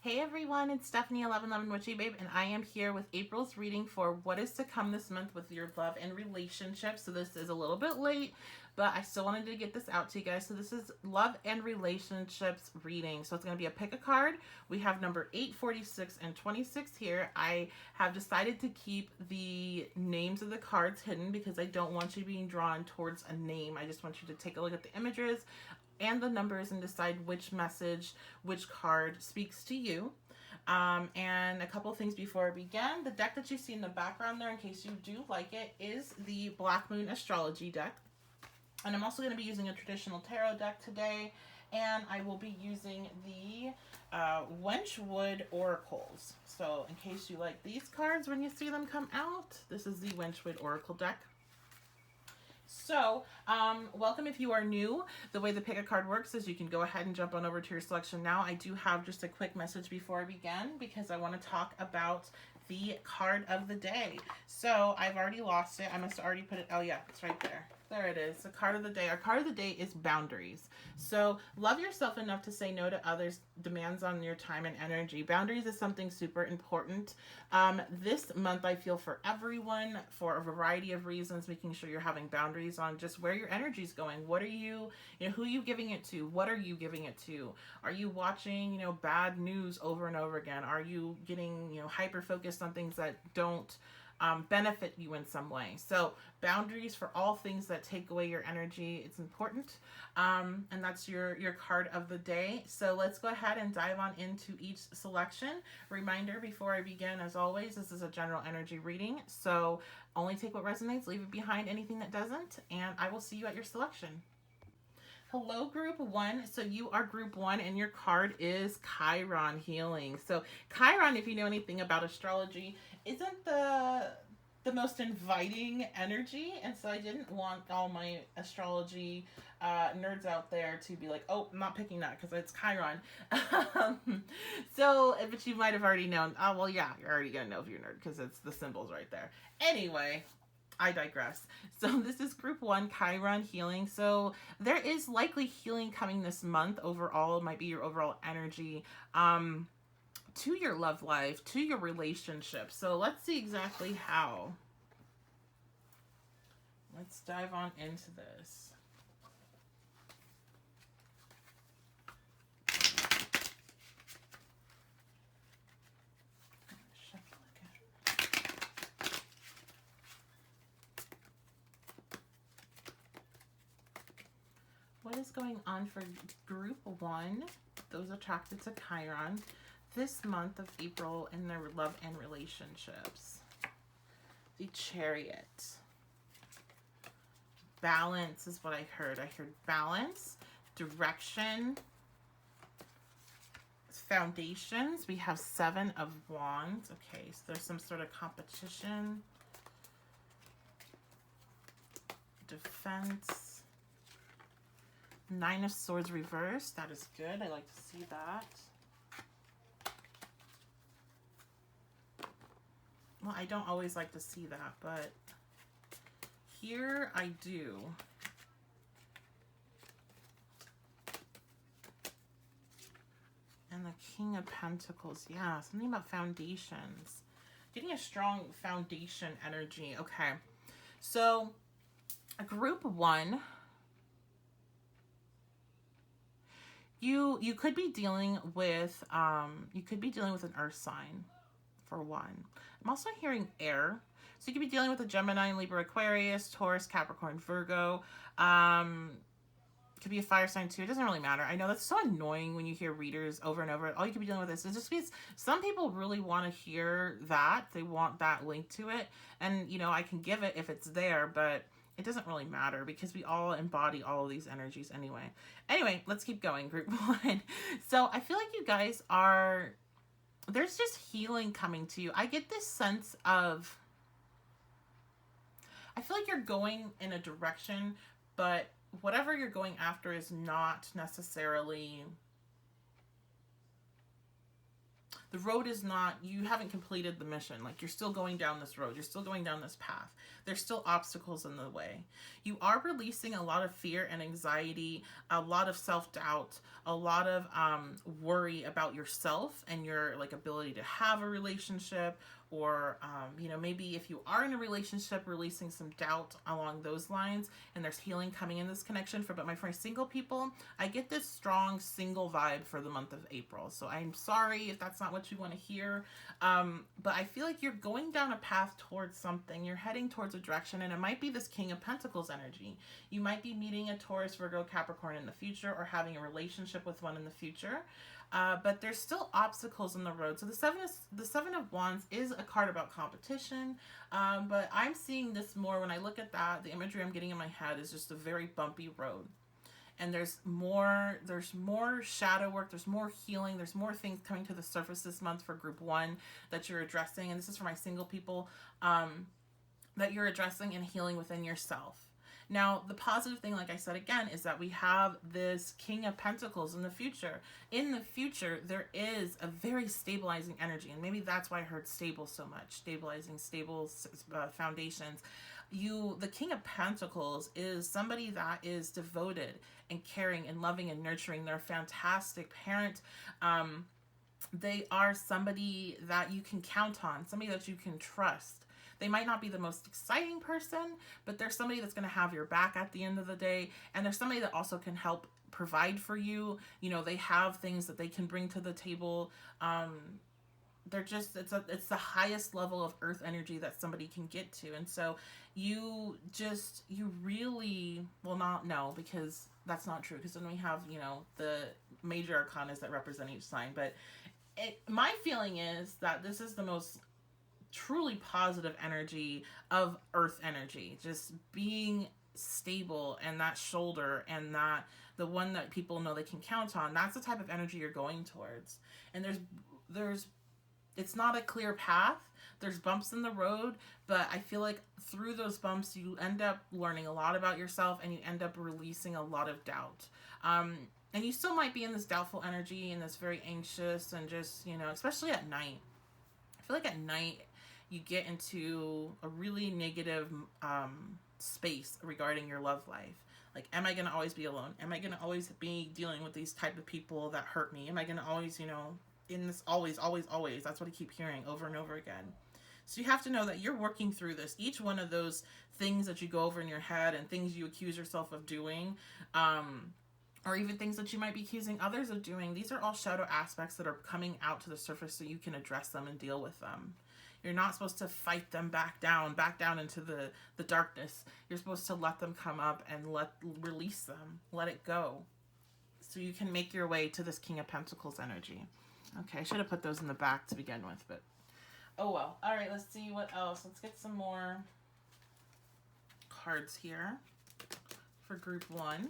Hey everyone, it's Stephanie 1111 Witchy Babe, and I am here with April's reading for what is to come this month with your love and relationships. So this is a little bit late, but I still wanted to get this out to you guys. So this is love and relationships reading. So it's going to be a pick a card. We have number 8, 46, and 26 here. I have decided to keep the names of the cards hidden because I don't want you being drawn towards a name. I just want you to take a look at the images and the numbers and decide which message, which card speaks to you. And a couple things before I begin. The deck that you see in the background there, in case you do like it, is the Black Moon Astrology deck. And I'm also going to be using a traditional tarot deck today. And I will be using the Wenchwood Oracles. So in case you like these cards when you see them come out, this is the Wenchwood Oracle deck. So, welcome if you are new. The way the pick a card works is you can go ahead and jump on over to your selection now. I do have just a quick message before I begin because I want to talk about the card of the day. So, I've already lost it. I must have already put it. Oh, yeah, it's right there. There it is. The card of the day. Our card of the day is boundaries. So love yourself enough to say no to others' demands on your time and energy. Boundaries is something super important. This month, I feel for everyone, for a variety of reasons, making sure you're having boundaries on just where your energy is going. What are you who are you giving it to? What are you giving it to? Are you watching, bad news over and over again? Are you getting, hyper focused on things that don't benefit you in some way? So boundaries for all things that take away your energy, it's important. And that's your card of the day. So let's go ahead and dive on into each selection. Reminder before I begin, as always, this is a general energy reading. So only take what resonates, leave it behind anything that doesn't, and I will see you at your selection. Hello, Group 1. So you are Group 1, and your card is Chiron Healing. So Chiron, if you know anything about astrology, isn't the most inviting energy, and so I didn't want all my astrology nerds out there to be like, oh, I'm not picking that because it's Chiron. But you might have already known. Oh, well, yeah, you're already going to know if you're a nerd because it's the symbols right there. Anyway, I digress. So this is Group 1, Chiron Healing. So there is likely healing coming this month. Overall, it might be your overall energy to your love life, to your relationship. So let's see exactly how. Let's dive on into this. What is going on for Group 1, those attracted to Chiron, this month of April in their love and relationships? The Chariot. Balance is what I heard. I heard balance, direction, foundations. We have 7 of Wands. Okay, so there's some sort of competition. Defense. 9 of Swords reversed. That is good. I like to see that. Well, I don't always like to see that, but here I do. And the King of Pentacles. Yeah, something about foundations. Getting a strong foundation energy. Okay. So, Group 1... You could be dealing with an earth sign, for one. I'm also hearing air. So you could be dealing with a Gemini, Libra, Aquarius, Taurus, Capricorn, Virgo. Could be a fire sign too. It doesn't really matter. I know that's so annoying when you hear readers over and over. All you could be dealing with is just because some people really want to hear that. They want that link to it. And, I can give it if it's there, but it doesn't really matter because we all embody all of these energies anyway. Anyway, let's keep going, Group 1. So I feel like you guys there's just healing coming to you. I get this sense of, I feel like you're going in a direction, but whatever you're going after is not necessarily The road is not, you haven't completed the mission. Like, you're still going down this road. You're still going down this path. There's still obstacles in the way. You are releasing a lot of fear and anxiety, a lot of self-doubt, a lot of worry about yourself and your like ability to have a relationship, or you know, maybe if you are in a relationship, releasing some doubt along those lines, and there's healing coming in this connection. But my friend, single people, I get this strong single vibe for the month of April. So I'm sorry if that's not what you want to hear, but I feel like you're going down a path towards something. You're heading towards a direction, and it might be this King of Pentacles energy. You might be meeting a Taurus, Virgo, Capricorn in the future, or having a relationship with one in the future. But there's still obstacles in the road. So the Seven of Wands is a card about competition, but I'm seeing this more when I look at that. The imagery I'm getting in my head is just a very bumpy road, and there's more shadow work. There's more healing. There's more things coming to the surface this month for Group 1 that you're addressing, and this is for my single people, that you're addressing and healing within yourself. Now, the positive thing, like I said again, is that we have this King of Pentacles in the future. In the future, there is a very stabilizing energy, and maybe that's why I heard stable so much. Stabilizing, stable foundations. The King of Pentacles is somebody that is devoted and caring and loving and nurturing. They're a fantastic parent. They are somebody that you can count on, somebody that you can trust. They might not be the most exciting person, but they're somebody that's going to have your back at the end of the day. And they're somebody that also can help provide for you. You know, they have things that they can bring to the table. They're just, it's the highest level of earth energy that somebody can get to. And so you really, well, not, no, because that's not true. Because then we have, you know, the major arcanas that represent each sign. But my feeling is that this is the most truly positive energy of earth energy, just being stable, and that shoulder, and that the one that people know they can count on. That's the type of energy you're going towards. And there's it's not a clear path. There's bumps in the road, but I feel like through those bumps you end up learning a lot about yourself, and you end up releasing a lot of doubt. And you still might be in this doubtful energy and this very anxious, and just, you know, especially at night. I feel like at night you get into a really negative space regarding your love life. Like, am I going to always be alone? Am I going to always be dealing with these type of people that hurt me? Am I going to always, you know, in this always, always, always? That's what I keep hearing over and over again. So you have to know that you're working through this. Each one of those things that you go over in your head, and things you accuse yourself of doing, or even things that you might be accusing others of doing, these are all shadow aspects that are coming out to the surface so you can address them and deal with them. You're not supposed to fight them back down into the darkness. You're supposed to let them come up and release them, let it go, so you can make your way to this King of Pentacles energy. Okay, I should have put those in the back to begin with, but oh well. All right, let's see what else. Let's get some more cards here for Group 1.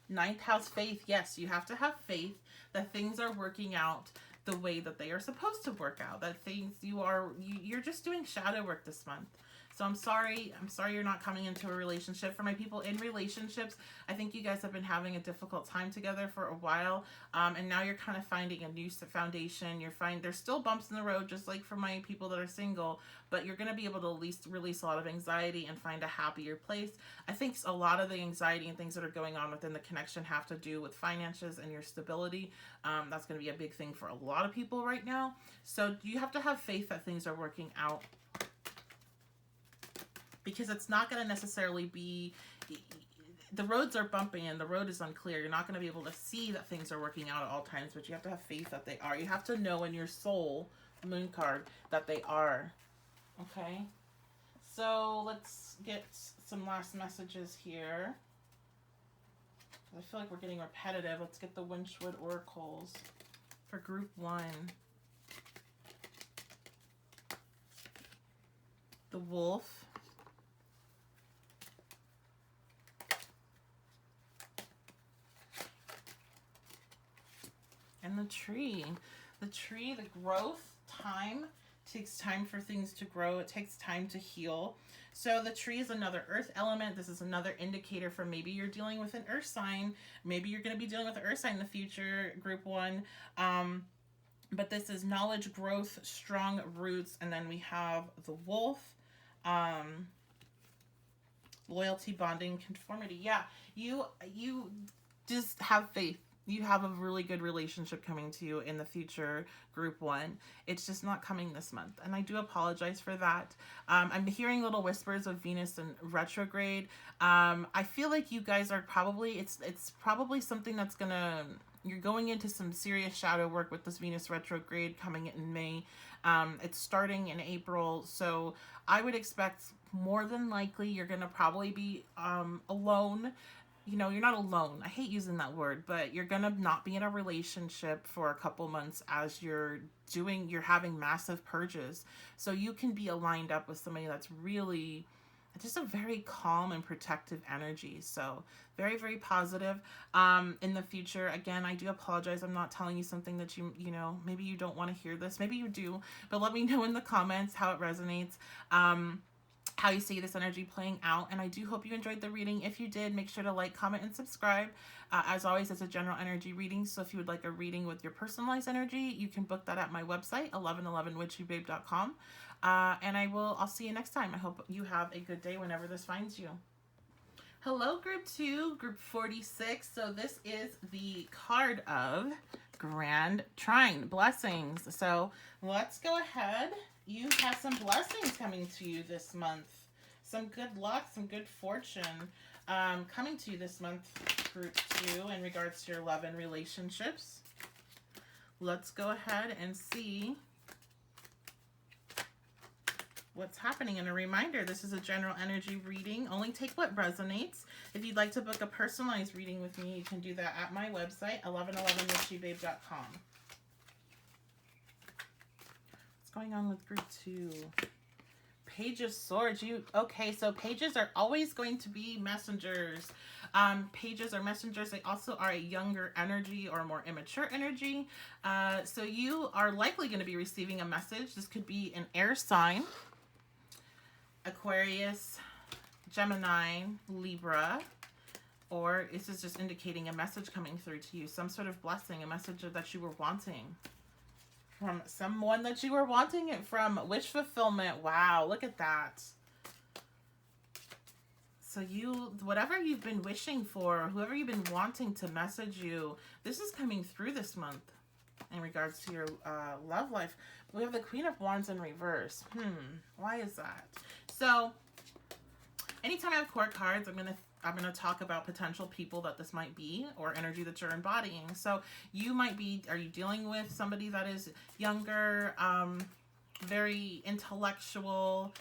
Ninth house, faith. Yes, you have to have faith that things are working out the way that they are supposed to work out. That things you're just doing shadow work this month. So I'm sorry you're not coming into a relationship. For my people in relationships, I think you guys have been having a difficult time together for a while, and now you're kind of finding a new foundation. There's still bumps in the road, just like for my people that are single, but you're going to be able to at least release a lot of anxiety and find a happier place. I think a lot of the anxiety and things that are going on within the connection have to do with finances and your stability. That's going to be a big thing for a lot of people right now. So you have to have faith that things are working out, because it's not going to necessarily be, the roads are bumpy and the road is unclear. You're not going to be able to see that things are working out at all times, but you have to have faith that they are. You have to know in your soul, moon card, that they are. Okay, so let's get some last messages here. I feel like we're getting repetitive. Let's get the Winchwood Oracles for Group 1. The Wolf. And the tree, the growth, time, takes time for things to grow. It takes time to heal. So the tree is another earth element. This is another indicator for maybe you're dealing with an earth sign. Maybe you're going to be dealing with an earth sign in the future, group one. But this is knowledge, growth, strong roots. And then we have the wolf, loyalty, bonding, conformity. Yeah, you just have faith. You have a really good relationship coming to you in the future, group one. It's just not coming this month. And I do apologize for that. I'm hearing little whispers of Venus in retrograde. I feel like you guys are probably, it's probably something that's you're going into some serious shadow work with this Venus retrograde coming in May. It's starting in April. So I would expect more than likely you're going to probably be alone. You know, you're not alone. I hate using that word, but you're going to not be in a relationship for a couple months as you're having massive purges. So you can be aligned up with somebody that's really just a very calm and protective energy. So very, very positive in the future. Again, I do apologize. I'm not telling you something that you know, maybe you don't want to hear this. Maybe you do, but let me know in the comments how it resonates. How you see this energy playing out. And I do hope you enjoyed the reading. If you did, make sure to like, comment, and subscribe. As always, it's a general energy reading. So if you would like a reading with your personalized energy, you can book that at my website, 1111witchybabe.com. And I'll see you next time. I hope you have a good day whenever this finds you. Hello, group 2, group 46. So this is the card of Grand Trine, blessings. So let's go ahead. You have some blessings coming to you this month. Some good luck, some good fortune coming to you this month, group 2, in regards to your love and relationships. Let's go ahead and see what's happening. And a reminder, this is a general energy reading. Only take what resonates. If you'd like to book a personalized reading with me, you can do that at my website, 1111witchybabe.com. Going on with group 2? Page of Swords. Okay, so pages are always going to be messengers. Pages are messengers. They also are a younger energy or a more immature energy. So you are likely going to be receiving a message. This could be an air sign, Aquarius, Gemini, Libra, or this is just indicating a message coming through to you, some sort of blessing, a message that you were wanting. From someone that you were wanting it from. Wish fulfillment. Wow, look at that. So whatever you've been wishing for, whoever you've been wanting to message you, this is coming through this month in regards to your love life. We have the Queen of Wands in reverse. Why is that? So anytime I have court cards, I'm gonna talk about potential people that this might be, or energy that you're embodying. So you might be, are you dealing with somebody that is younger, very intellectual,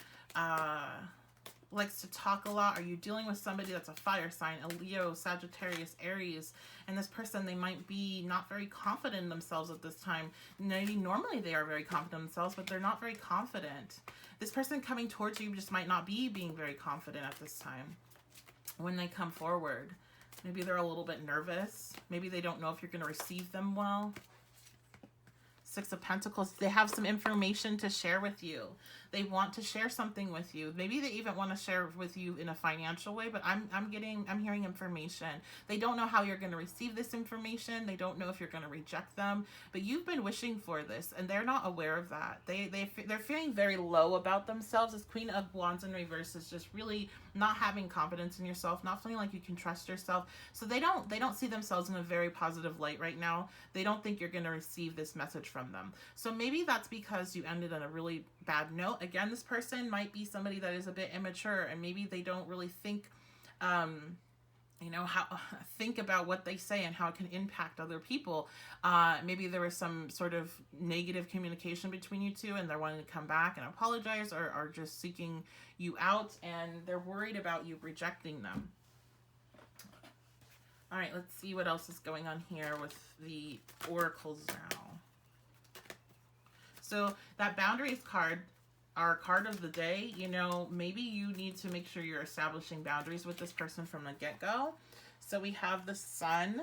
likes to talk a lot? Are you dealing with somebody that's a fire sign, a Leo, Sagittarius, Aries, and this person, they might be not very confident in themselves at this time. Maybe normally they are very confident in themselves, but they're not very confident. This person coming towards you just might not be being very confident at this time. When they come forward, maybe they're a little bit nervous. Maybe they don't know if you're going to receive them well. Six of Pentacles, they have some information to share with you. They want to share something with you. Maybe they even want to share with you in a financial way, but I'm hearing information. They don't know how you're going to receive this information. They don't know if you're going to reject them, but you've been wishing for this and they're not aware of that. They're feeling very low about themselves. This Queen of Wands in reverse is just really not having confidence in yourself, not feeling like you can trust yourself. So they don't see themselves in a very positive light right now. They don't think you're going to receive this message from them. So maybe that's because you ended on a really bad note. Again, this person might be somebody that is a bit immature and maybe they don't really think, think about what they say and how it can impact other people. Maybe there was some sort of negative communication between you two and they're wanting to come back and apologize, or are just seeking you out and they're worried about you rejecting them. All right, let's see what else is going on here with the oracles now. So that boundaries card, our card of the day, maybe you need to make sure you're establishing boundaries with this person from the get-go. So we have the Sun.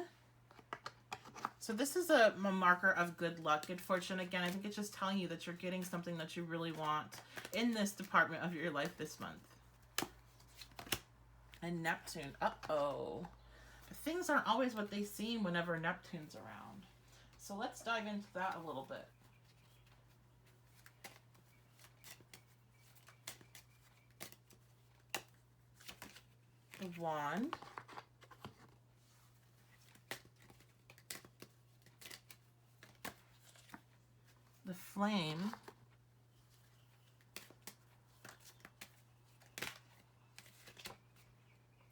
So this is a marker of good luck, good fortune. Again, I think it's just telling you that you're getting something that you really want in this department of your life this month. And Neptune. Uh-oh. Things aren't always what they seem whenever Neptune's around. So let's dive into that a little bit. The Wand. The Flame,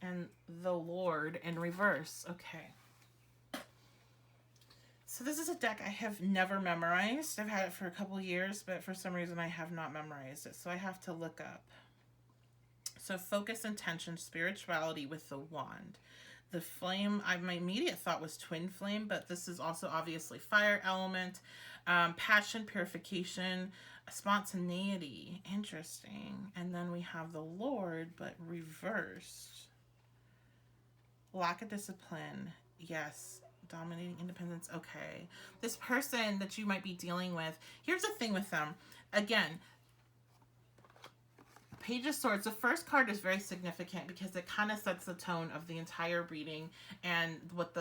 and the Lord in reverse. Okay. So this is a deck I have never memorized. I've had it for a couple years, but for some reason I have not memorized it, so I have to look up. So focus, intention, spirituality with the Wand. The Flame, my immediate thought was Twin Flame, but this is also obviously fire element. Passion, purification, spontaneity. Interesting. And then we have the Lord, but reversed. Lack of discipline. Yes. Dominating independence. Okay. This person that you might be dealing with, here's the thing with them. Again, Page of Swords, the first card is very significant because it kind of sets the tone of the entire reading and what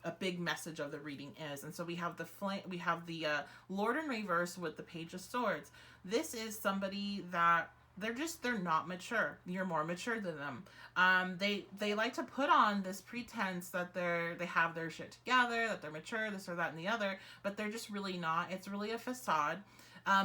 a big message of the reading is. And so we have the Lord in reverse with the Page of Swords. This is somebody that they're not mature. You're more mature than them. They like to put on this pretense that they have their shit together, that they're mature, this or that and the other, but they're just really not. It's really a facade.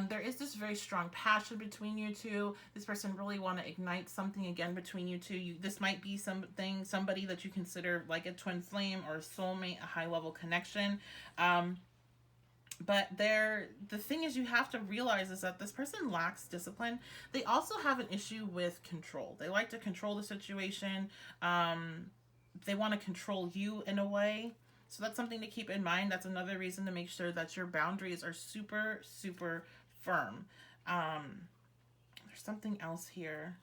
There is this very strong passion between you two. This person really want to ignite something again between you two. This might be somebody that you consider like a twin flame or a soulmate, a high level connection. But the thing is, you have to realize is that this person lacks discipline. They also have an issue with control. They like to control the situation. They want to control you in a way. So that's something to keep in mind. That's another reason to make sure that your boundaries are super, super firm. There's something else here.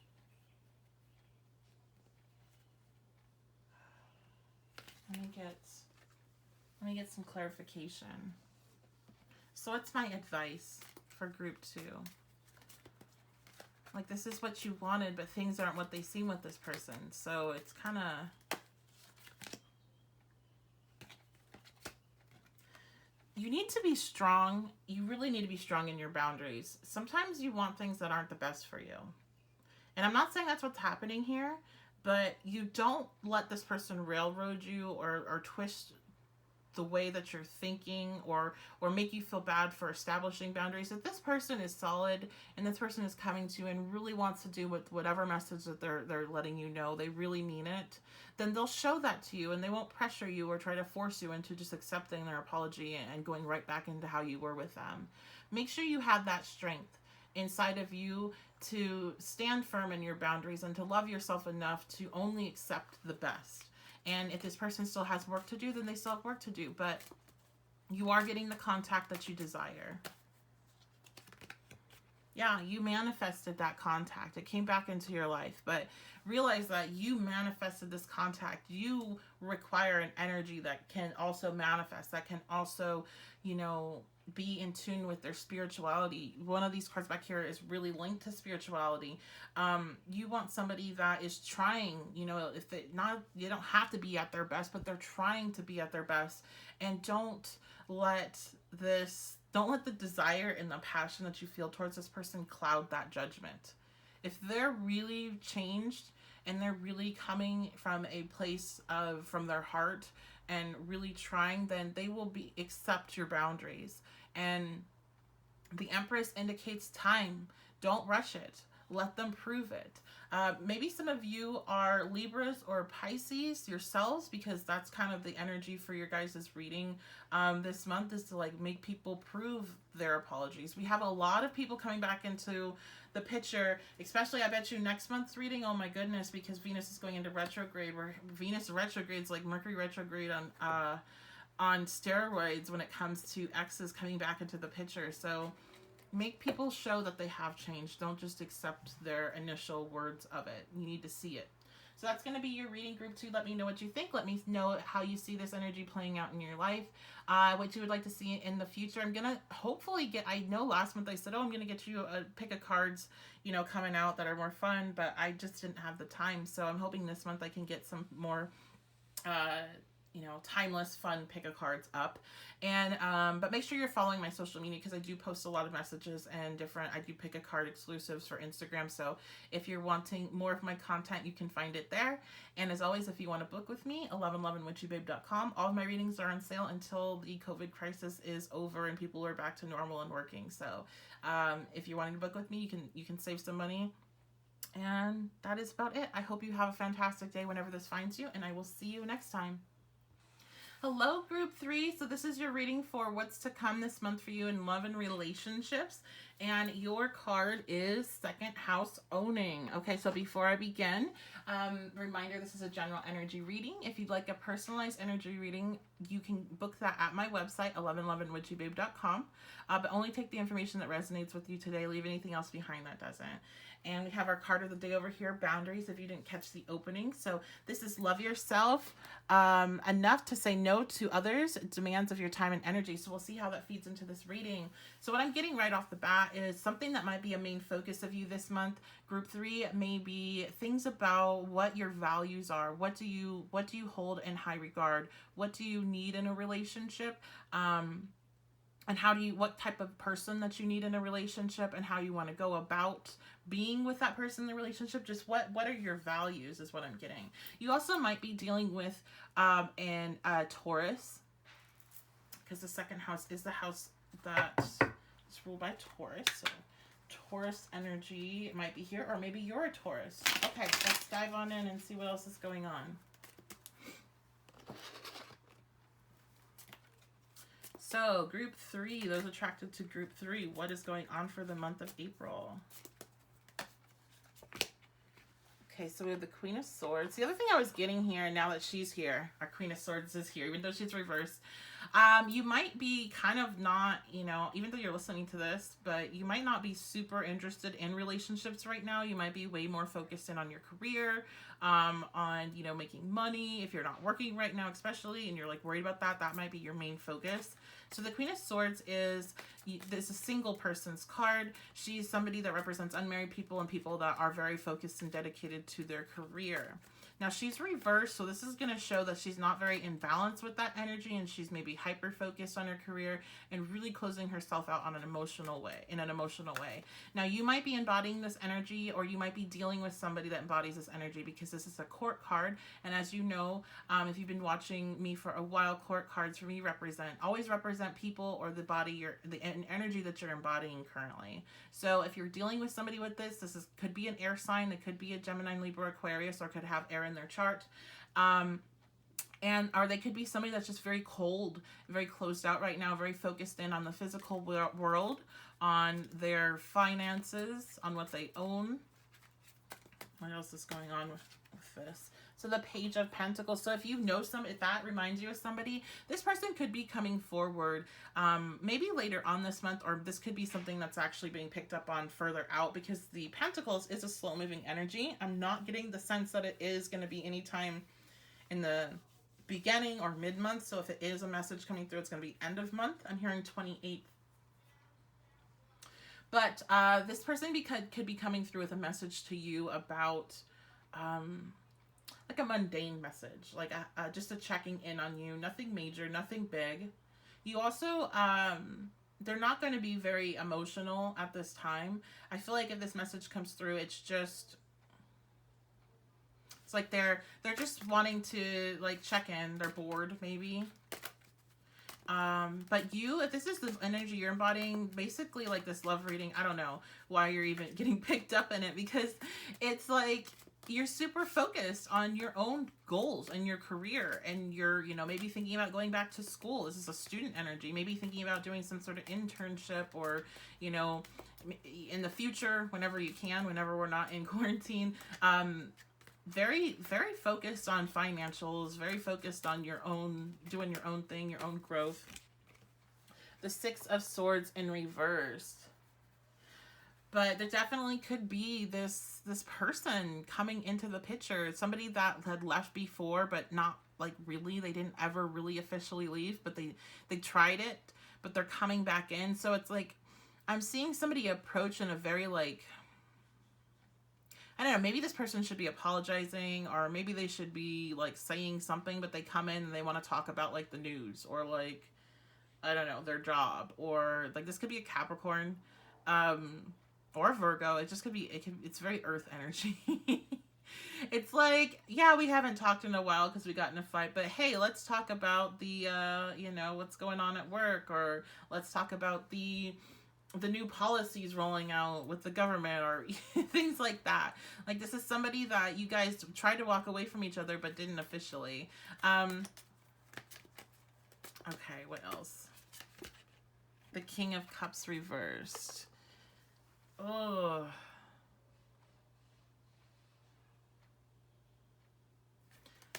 Let me get some clarification. So what's my advice for group 2? Like, this is what you wanted, but things aren't what they seem with this person. So it's kind of... You need to be strong. You really need to be strong in your boundaries. Sometimes you want things that aren't the best for you. And I'm not saying that's what's happening here, but you don't let this person railroad you or twist the way that you're thinking or make you feel bad for establishing boundaries. If this person is solid and this person is coming to you and really wants to do with whatever message that they're letting you know, they really mean it, then they'll show that to you and they won't pressure you or try to force you into just accepting their apology and going right back into how you were with them. Make sure you have that strength inside of you to stand firm in your boundaries and to love yourself enough to only accept the best. And if this person still has work to do, then they still have work to do. But you are getting the contact that you desire. Yeah, you manifested that contact. It came back into your life. But realize that you manifested this contact. You require an energy that can also manifest, that can also, be in tune with their spirituality. One of these cards back here is really linked to spirituality. You want somebody that is trying, you don't have to be at their best, but they're trying to be at their best. And don't let the desire and the passion that you feel towards this person cloud that judgment. If they're really changed and they're really coming from a place from their heart and really trying, then they will accept your boundaries. And the Empress indicates time. Don't rush it. Let them prove it. Maybe some of you are Libras or Pisces yourselves, because that's kind of the energy for your guys' reading this month, is to make people prove their apologies. We have a lot of people coming back into the picture, especially I bet you next month's reading. Oh my goodness, because Venus is going into retrograde, where Venus retrogrades like Mercury retrograde on steroids when it comes to exes coming back into the picture. So make people show that they have changed. Don't just accept their initial words of it. You need to see it. So that's going to be your reading, group 2. Let me know what you think. Let me know how you see this energy playing out in your life, what you would like to see in the future. I'm going to hopefully get, I know last month I said, oh, I'm going to get you a pick of cards, you know, coming out that are more fun, but I just didn't have the time. So I'm hoping this month I can get some more you know, timeless, fun pick a cards up. And but make sure you're following my social media, because I do post a lot of messages and different, I do pick a card exclusives for Instagram. So if you're wanting more of my content, you can find it there. And as always, if you want to book with me, 1111witchybabe.com. All of my readings are on sale until the COVID crisis is over and people are back to normal and working. So if you're wanting to book with me, you can save some money. And that is about it. I hope you have a fantastic day whenever this finds you, and I will see you next time. Hello, group 3. So this is your reading for what's to come this month for you in love and relationships. And your card is second house owning. Okay, so before I begin, reminder, this is a general energy reading. If you'd like a personalized energy reading, you can book that at my website, 1111witchybabe.com. But only take the information that resonates with you today. Leave anything else behind that doesn't. And we have our card of the day over here, boundaries, if you didn't catch the opening. So this is love yourself enough to say no to others' demands of your time and energy. So we'll see how that feeds into this reading. So what I'm getting right off the bat is something that might be a main focus of you this month. Group 3 may be things about what your values are. What do you hold in high regard? What do you need in a relationship? And what type of person that you need in a relationship, and how you want to go about being with that person in the relationship. Just what are your values is what I'm getting. You also might be dealing with an Taurus, because the second house is the house that is ruled by Taurus. So Taurus energy might be here, or maybe you're a Taurus. Okay, let's dive on in and see what else is going on. So, group 3, those attracted to group 3, what is going on for the month of April? Okay, so we have the Queen of Swords. The other thing I was getting here, now that she's here, our Queen of Swords is here, even though she's reversed. You might be kind of not, you know, even though you're listening to this, but you might not be super interested in relationships right now. You might be way more focused in on your career, on, you know, making money. If you're not working right now, especially, and you're like worried about that, that might be your main focus. So the Queen of Swords is a single person's card. She's somebody that represents unmarried people and people that are very focused and dedicated to their career. Now she's reversed, so this is going to show that she's not very in balance with that energy, and she's maybe hyper focused on her career and really closing herself out on an emotional way, Now you might be embodying this energy, or you might be dealing with somebody that embodies this energy, because this is a court card. And as you know, if you've been watching me for a while, court cards for me always represent people or the body, the energy that you're embodying currently. So if you're dealing with somebody with this could be an air sign, it could be a Gemini, Libra, Aquarius, or could have air in their chart. Or they could be somebody that's just very cold, very closed out right now, very focused in on the physical world, on their finances, on what they own. What else is going on with this? So the Page of Pentacles. So if you know if that reminds you of somebody, this person could be coming forward maybe later on this month, or this could be something that's actually being picked up on further out, because the Pentacles is a slow moving energy. I'm not getting the sense that it is going to be anytime in the beginning or mid-month. So if it is a message coming through, it's going to be end of month. I'm hearing 28th. But this person could be coming through with a message to you about like a mundane message, like just a checking in on you. Nothing major, nothing big. You also, they're not going to be very emotional at this time. I feel like if this message comes through, it's like they're just wanting to like check in. They're bored maybe. But if this is the energy you're embodying, basically like this love reading, I don't know why you're even getting picked up in it, because it's like you're super focused on your own goals and your career, and you're, you know, maybe thinking about going back to school. This is a student energy. Maybe thinking about doing some sort of internship, or, you know, in the future, whenever you can, whenever we're not in quarantine. Very, very focused on financials, very focused on doing your own thing, your own growth. The Six of Swords in reverse. But there definitely could be this person coming into the picture, somebody that had left before, but not like really. They didn't ever really officially leave, but they tried it, but they're coming back in. So it's like I'm seeing somebody approach in a very like, I don't know, maybe this person should be apologizing, or maybe they should be like saying something, but they come in and they want to talk about like the news, or like, I don't know, their job, or like this could be a Capricorn, or Virgo. It just could be, it's very earth energy. It's like, yeah, we haven't talked in a while because we got in a fight, but hey, let's talk about the, what's going on at work, or let's talk about the new policies rolling out with the government, or things like that. Like, this is somebody that you guys tried to walk away from each other, but didn't officially. Okay, what else? The King of Cups reversed. Oh.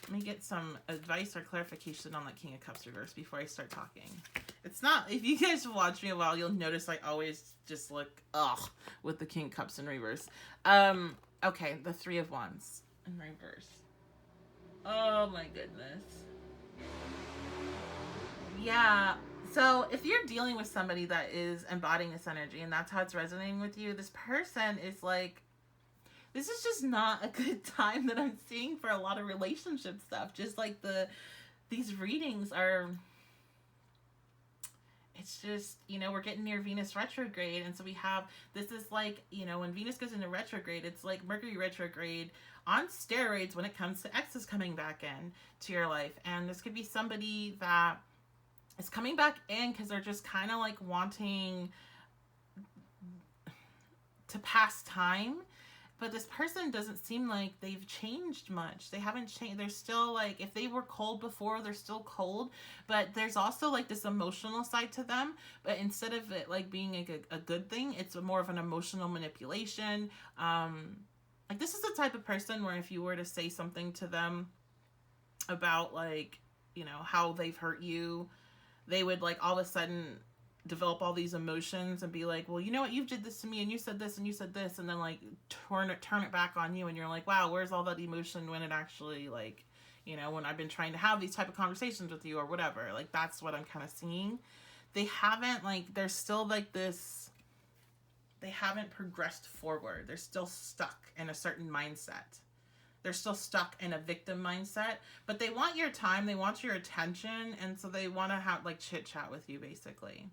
Let me get some advice or clarification on that King of Cups reverse before I start talking. It's not, if you guys watch me a while, you'll notice I always just look, with the King of Cups in reverse. Okay, the Three of Wands in reverse. Oh my goodness. Yeah, so if you're dealing with somebody that is embodying this energy and that's how it's resonating with you, this person is like, this is just not a good time that I'm seeing for a lot of relationship stuff. Just like these readings are, it's just, we're getting near Venus retrograde. And so we have, this is like, when Venus goes into retrograde, it's like Mercury retrograde on steroids when it comes to exes coming back in to your life. And this could be somebody that is coming back in because they're just kind of like wanting to pass time. But this person doesn't seem like they've changed much. They haven't changed. They're still like, if they were cold before, they're still cold. But there's also like this emotional side to them. But instead of it like being a good thing, it's more of an emotional manipulation. Like, this is the type of person where if you were to say something to them about like, how they've hurt you, they would like all of a sudden develop all these emotions and be like, well, you know what, you did this to me and you said this and you said this, and then like turn it back on you, and you're like, wow, where's all that emotion when it actually like, when I've been trying to have these type of conversations with you or whatever. Like, that's what I'm kind of seeing. They haven't like, there's still like this, they haven't progressed forward. They're still stuck in a certain mindset. They're still stuck in a victim mindset, but they want your time, they want your attention, and so they want to have like chit chat with you basically.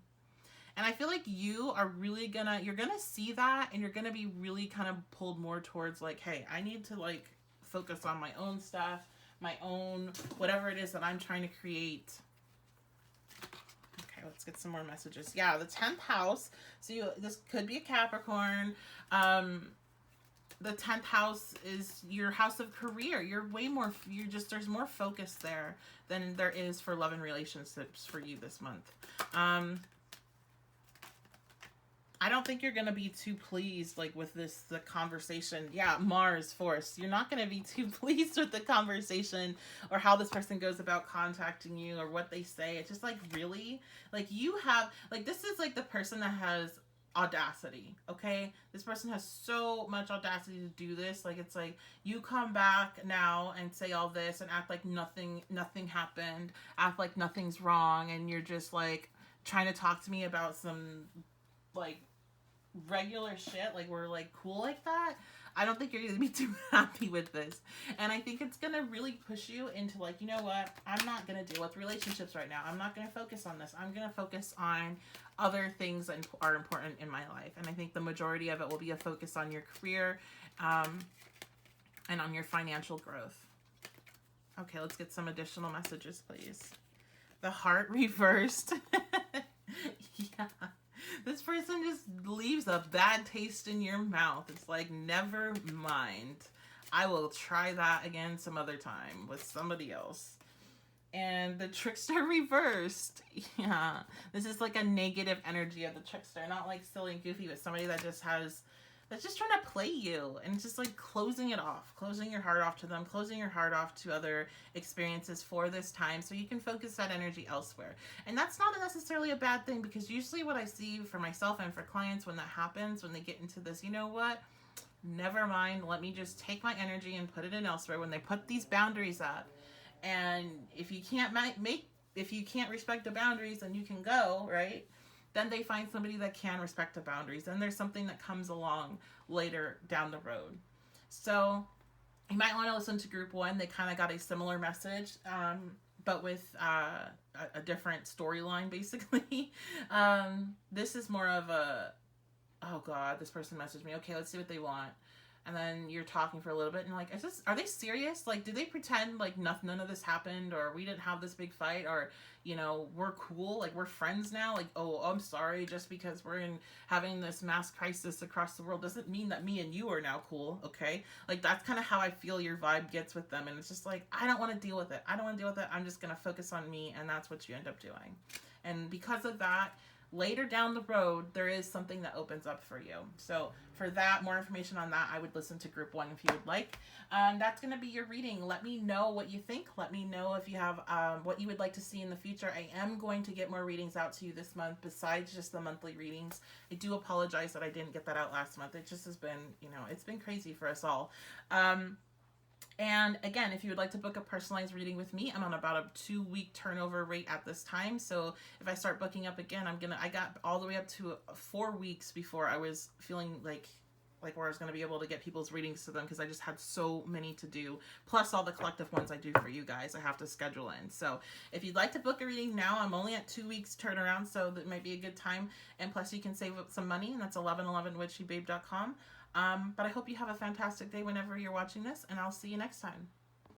And I feel like you are really you're gonna see that, and you're gonna be really kind of pulled more towards like, hey, I need to like focus on my own stuff, my own, whatever it is that I'm trying to create. Okay, let's get some more messages. Yeah, the 10th house. So this could be a Capricorn. The 10th house is your house of career. You're way more, there's more focus there than there is for love and relationships for you this month. I don't think you're going to be too pleased like with the conversation. Yeah, Mars force. You're not going to be too pleased with the conversation or how this person goes about contacting you or what they say. It's just like, really? Like, you have, like, this is like the person that has audacity, okay? This person has so much audacity to do this. Like, it's like, you come back now and say all this and act like nothing happened, act like nothing's wrong, and you're just like trying to talk to me about some like regular shit, like we're like cool like that. I don't think you're gonna be too happy with this, and I think it's gonna really push you into like, you know what, I'm not gonna deal with relationships right now. I'm not gonna focus on this. I'm gonna focus on other things that are important in my life. And I think the majority of it will be a focus on your career, and on your financial growth. Okay, let's get some additional messages, please. The Heart reversed. Yeah. This person just leaves a bad taste in your mouth. It's like, never mind. I will try that again some other time with somebody else. And the Trickster reversed. Yeah. This is like a negative energy of the Trickster. Not like silly and goofy, but somebody that just has that's just trying to play you, and just like closing it off, closing your heart off to them, closing your heart off to other experiences for this time so you can focus that energy elsewhere. And that's not necessarily a bad thing, because usually what I see for myself and for clients when that happens, when they get into this, you know what, never mind, let me just take my energy and put it in elsewhere, when they put these boundaries up. And if you can't if you can't respect the boundaries, then you can go, right? Then they find somebody that can respect the boundaries. Then there's something that comes along later down the road. So you might want to listen to group one. They kind of got a similar message, but with a different storyline, basically. This is more of a, oh God, this person messaged me. Okay, let's see what they want. And then you're talking for a little bit, and you're like, are they serious? Like, did they pretend like none of this happened, or we didn't have this big fight, or, you know, we're cool, like we're friends now? Like, oh, I'm sorry, just because we're having this mass crisis across the world doesn't mean that me and you are now cool, okay? Like, that's kind of how I feel your vibe gets with them, and it's just like, I don't want to deal with it. I'm just going to focus on me, and that's what you end up doing. And because of that, later down the road, there is something that opens up for you. So for that, more information on that, I would listen to group one if you would like. That's going to be your reading. Let me know what you think. Let me know if you have what you would like to see in the future. I am going to get more readings out to you this month besides just the monthly readings. I do apologize that I didn't get that out last month. It just has been, you know, it's been crazy for us all. And again, if you would like to book a personalized reading with me, I'm on about a 2-week turnover rate at this time. So if I start booking up again, I got all the way up to 4 weeks before I was feeling like where I was going to be able to get people's readings to them, because I just had so many to do, plus all the collective ones I do for you guys I have to schedule in. So if you'd like to book a reading now, I'm only at 2 weeks turnaround, so that might be a good time. And plus you can save up some money, and that's 1111witchybabe.com. But I hope you have a fantastic day whenever you're watching this, and I'll see you next time.